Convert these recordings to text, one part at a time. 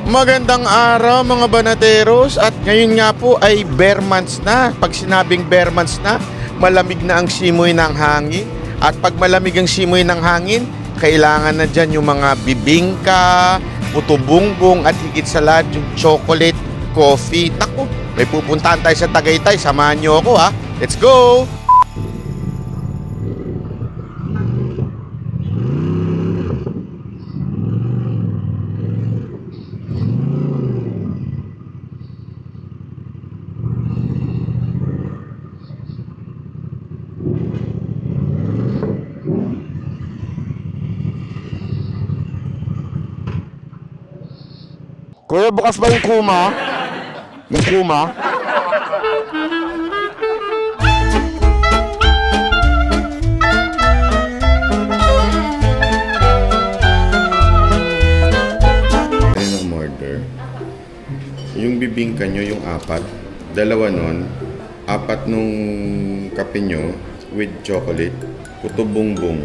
Magandang araw mga banateros, at ngayon nga po ay bare months na. Pag sinabing bare months na, malamig na ang simoy ng hangin. At pag malamig ang simoy ng hangin, kailangan na dyan yung mga bibingka, puto bungbong, at higit sa lahat yung chocolate coffee. Naku, may pupuntahan tayo sa Tagaytay, samahan nyo ako ha. Let's go! Kuya, bukas ba yung kuma? Yung kuma? Ayun ang order. Yung bibingka nyo, yung apat. Dalawa nun. Apat nung kape nyo with chocolate. Puto bongbong.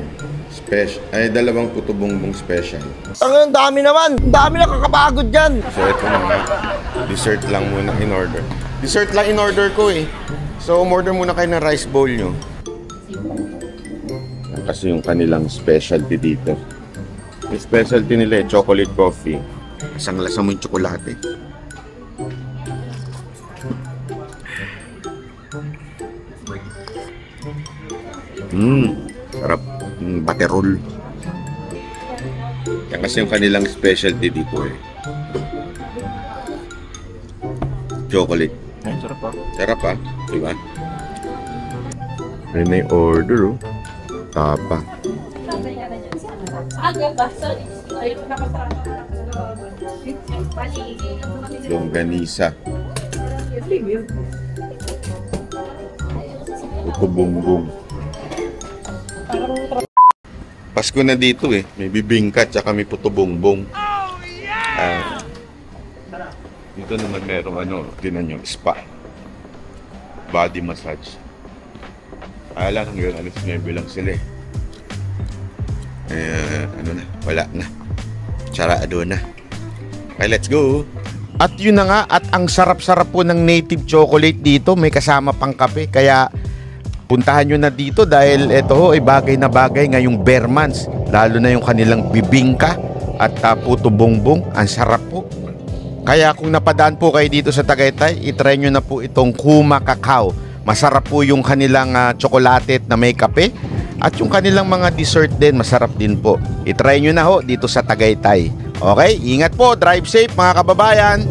Dalawang puto bongbong special. Ang dami naman! Ang dami na kakapagod dyan! So ito mga dessert lang muna in order. Dessert lang in order ko eh. So umorder muna kayo ng rice bowl nyo. Kasi yung kanilang specialty dito. Yung specialty nila eh, chocolate coffee. Isang lasa mo yung tsokolate. Sarap. Baterol. Yan kasi yung kanilang specialty dito eh. Chocolate. Ay, sarap pa. Sarap ah, diba? Ayun na yung order oh. Tapa. Longganisa. Puto bongbong. Pasko na dito eh. May bibingka at saka may puto bongbong. Dito naman merong tinan nyo, spa. Body massage. Alam ngayon, alas 9 lang sila eh. Wala na. Sarado na. Okay, let's go. At yun na nga, at ang sarap-sarap po ng native chocolate dito. May kasama pang kape, kaya puntahan nyo na dito dahil ito ho ay bagay na bagay ngayong bare months. Lalo na yung kanilang bibingka at puto bongbong. Ang sarap po. Kaya kung napadaan po kayo dito sa Tagaytay, itry nyo na po itong Kuma Cacao. Masarap po yung kanilang tsokolate na may kape. At yung kanilang mga dessert din, masarap din po. Itry nyo na ho dito sa Tagaytay. Okay, ingat po, drive safe mga kababayan.